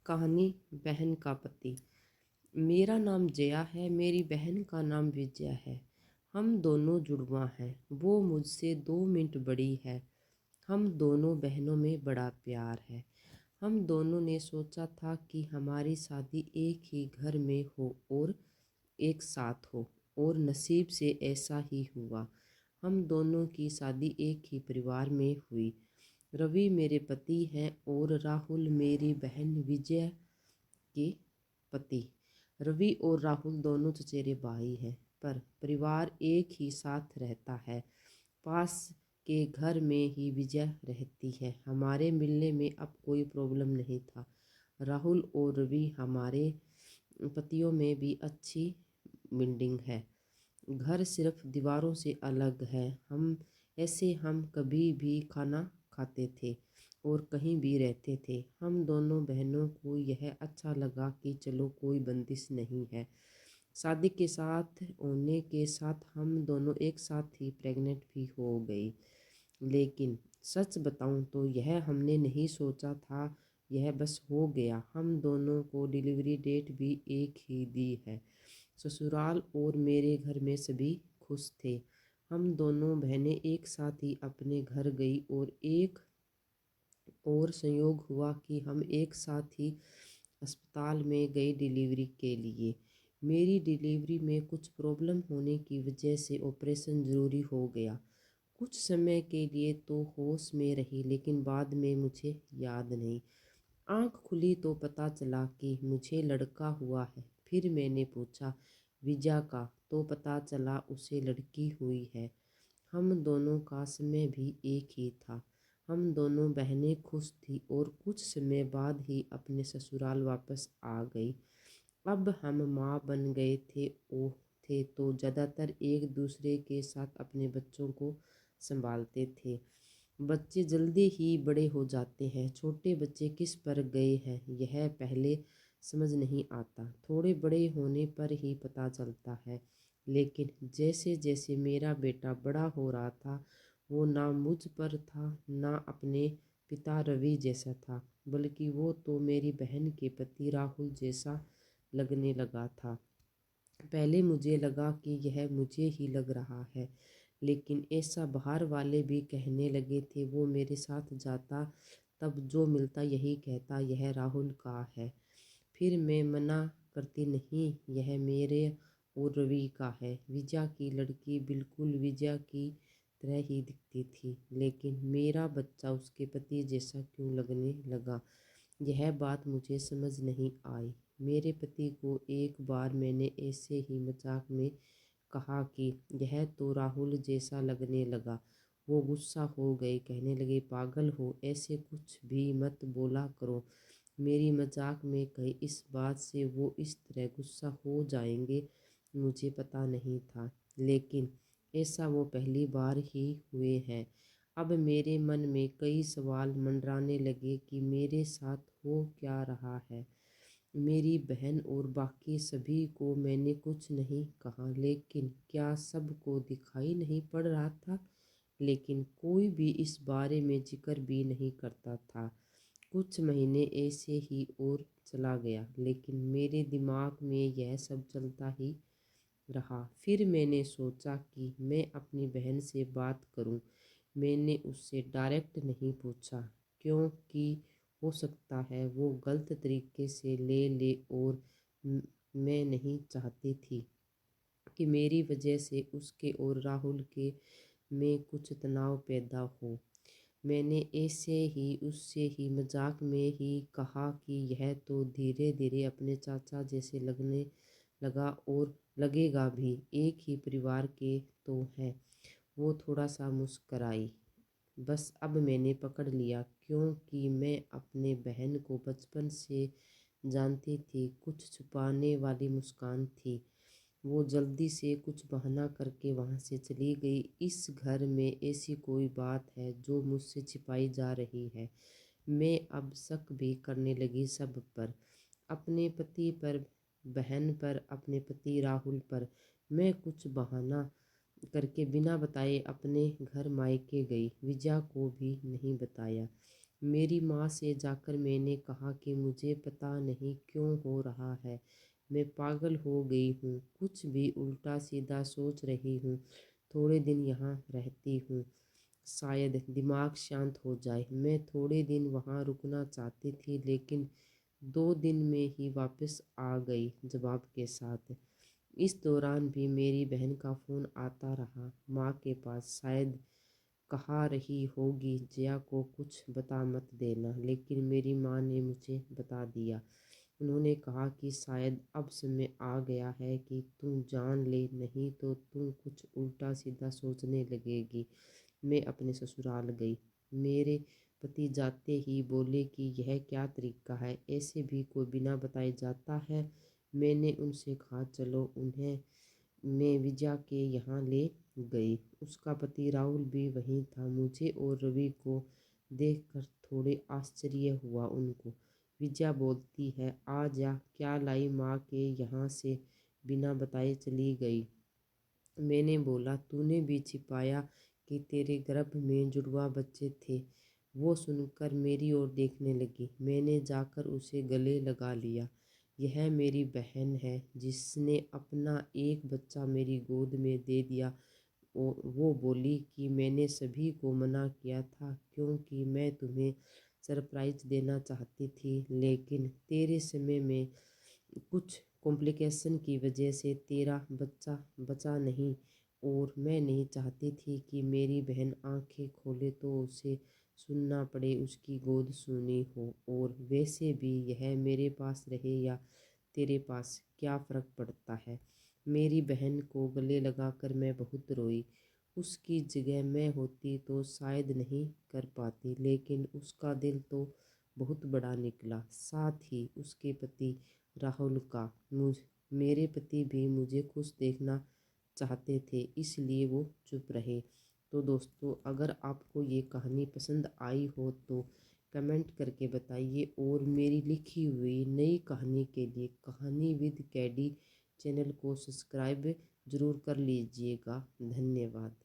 कहानी बहन का पति। मेरा नाम जया है, मेरी बहन का नाम विजया है। हम दोनों जुड़वा हैं। वो मुझसे 2 मिनट बड़ी है। हम दोनों बहनों में बड़ा प्यार है। हम दोनों ने सोचा था कि हमारी शादी एक ही घर में हो और एक साथ हो, और नसीब से ऐसा ही हुआ। हम दोनों की शादी एक ही परिवार में हुई। रवि मेरे पति हैं और राहुल मेरी बहन विजय के पति। रवि और राहुल दोनों चचेरे भाई हैं, पर परिवार एक ही साथ रहता है। पास के घर में ही विजय रहती है। हमारे मिलने में अब कोई प्रॉब्लम नहीं था। राहुल और रवि हमारे पतियों में भी अच्छी बिल्डिंग है। घर सिर्फ दीवारों से अलग है। हम कभी भी खाना खाते थे और कहीं भी रहते थे। हम दोनों बहनों को यह अच्छा लगा कि चलो कोई बंदिश नहीं है। शादी के साथ होने के साथ हम दोनों एक साथ ही प्रेग्नेंट भी हो गई। लेकिन सच बताऊं तो यह हमने नहीं सोचा था, यह बस हो गया। हम दोनों को डिलीवरी डेट भी एक ही दी है। ससुराल और मेरे घर में सभी खुश थे। हम दोनों बहनें एक साथ ही अपने घर गई और एक और संयोग हुआ कि हम एक साथ ही अस्पताल में गए डिलीवरी के लिए। मेरी डिलीवरी में कुछ प्रॉब्लम होने की वजह से ऑपरेशन ज़रूरी हो गया। कुछ समय के लिए तो होश में रही, लेकिन बाद में मुझे याद नहीं। आँख खुली तो पता चला कि मुझे लड़का हुआ है। फिर मैंने पूछा विजया का, तो पता चला उसे लड़की हुई है। हम दोनों का समय भी एक ही था। हम दोनों बहनें खुश थी और कुछ समय बाद ही अपने ससुराल वापस आ गई। अब हम माँ बन गए थे तो ज़्यादातर एक दूसरे के साथ अपने बच्चों को संभालते थे। बच्चे जल्दी ही बड़े हो जाते हैं। छोटे बच्चे किस पर गए हैं यह पहले समझ नहीं आता, थोड़े बड़े होने पर ही पता चलता है। लेकिन जैसे जैसे मेरा बेटा बड़ा हो रहा था, वो ना मुझ पर था ना अपने पिता रवि जैसा था, बल्कि वो तो मेरी बहन के पति राहुल जैसा लगने लगा था। पहले मुझे लगा कि यह मुझे ही लग रहा है, लेकिन ऐसा बाहर वाले भी कहने लगे थे। वो मेरे साथ जाता तब जो मिलता यही कहता यह राहुल का है। फिर मैं मना करती, नहीं यह मेरे और रवि का है। विजया की लड़की बिल्कुल विजया की तरह ही दिखती थी, लेकिन मेरा बच्चा उसके पति जैसा क्यों लगने लगा, यह बात मुझे समझ नहीं आई। मेरे पति को एक बार मैंने ऐसे ही मजाक में कहा कि यह तो राहुल जैसा लगने लगा। वो गुस्सा हो गए, कहने लगे पागल हो, ऐसे कुछ भी मत बोला करो। मेरी मजाक में कही इस बात से वो इस तरह गुस्सा हो जाएंगे मुझे पता नहीं था, लेकिन ऐसा वो पहली बार ही हुए हैं। अब मेरे मन में कई सवाल मंडराने लगे कि मेरे साथ हो क्या रहा है। मेरी बहन और बाकी सभी को मैंने कुछ नहीं कहा, लेकिन क्या सबको दिखाई नहीं पड़ रहा था। लेकिन कोई भी इस बारे में जिक्र भी नहीं करता था। कुछ महीने ऐसे ही और चला गया, लेकिन मेरे दिमाग में यह सब चलता ही रहा। फिर मैंने सोचा कि मैं अपनी बहन से बात करूं। मैंने उससे डायरेक्ट नहीं पूछा, क्योंकि हो सकता है वो गलत तरीके से ले ले, और मैं नहीं चाहती थी कि मेरी वजह से उसके और राहुल के में कुछ तनाव पैदा हो। मैंने ऐसे ही उससे ही मजाक में ही कहा कि यह तो धीरे धीरे अपने चाचा जैसे लगने लगा, और लगेगा भी, एक ही परिवार के तो हैं। वो थोड़ा सा मुस्कराई। बस अब मैंने पकड़ लिया, क्योंकि मैं अपने बहन को बचपन से जानती थी। कुछ छुपाने वाली मुस्कान थी। वो जल्दी से कुछ बहाना करके वहाँ से चली गई। इस घर में ऐसी कोई बात है जो मुझसे छिपाई जा रही है। मैं अब शक भी करने लगी सब पर, अपने पति पर, बहन पर, अपने पति राहुल पर। मैं कुछ बहाना करके बिना बताए अपने घर मायके गई। विजया को भी नहीं बताया। मेरी माँ से जाकर मैंने कहा कि मुझे पता नहीं क्यों हो रहा है, मैं पागल हो गई हूँ, कुछ भी उल्टा सीधा सोच रही हूँ। थोड़े दिन यहाँ रहती हूँ, शायद दिमाग शांत हो जाए। मैं थोड़े दिन वहाँ रुकना चाहती थी, लेकिन 2 दिन में ही वापस आ गई जवाब के साथ। इस दौरान भी मेरी बहन का फ़ोन आता रहा माँ के पास। शायद कहा रही होगी जया को कुछ बता मत देना, लेकिन मेरी माँ ने मुझे बता दिया। उन्होंने कहा कि शायद अब समय आ गया है कि तू जान ले, नहीं तो तू कुछ उल्टा सीधा सोचने लगेगी। मैं अपने ससुराल गई। मेरे पति जाते ही बोले कि यह क्या तरीका है, ऐसे भी कोई बिना बताए जाता है। मैंने उनसे कहा चलो उन्हें मैं विजया के यहाँ ले गई। उसका पति राहुल भी वहीं था। मुझे और रवि को देखकर थोड़े आश्चर्य हुआ उनको। विजया बोलती है, आ जा, क्या लाई, माँ के यहाँ से बिना बताए चली गई। मैंने बोला, तूने भी छिपाया कि तेरे गर्भ में जुड़वा बच्चे थे। वो सुनकर मेरी ओर देखने लगी। मैंने जाकर उसे गले लगा लिया। यह मेरी बहन है जिसने अपना एक बच्चा मेरी गोद में दे दिया। वो बोली कि मैंने सभी को मना किया था क्योंकि मैं तुम्हें सरप्राइज देना चाहती थी, लेकिन तेरे समय में कुछ कॉम्प्लिकेशन की वजह से तेरा बच्चा बचा नहीं। और मैं नहीं चाहती थी कि मेरी बहन आंखें खोले तो उसे सुनना पड़े उसकी गोद सूनी हो। और वैसे भी यह मेरे पास रहे या तेरे पास क्या फ़र्क पड़ता है। मेरी बहन को गले लगाकर मैं बहुत रोई। उसकी जगह मैं होती तो शायद नहीं कर पाती, लेकिन उसका दिल तो बहुत बड़ा निकला। साथ ही उसके पति राहुल का। मेरे पति भी मुझे खुश देखना चाहते थे, इसलिए वो चुप रहे। तो दोस्तों, अगर आपको ये कहानी पसंद आई हो तो कमेंट करके बताइए, और मेरी लिखी हुई नई कहानी के लिए कहानी विद कैडी चैनल को सब्सक्राइब ज़रूर कर लीजिएगा। धन्यवाद।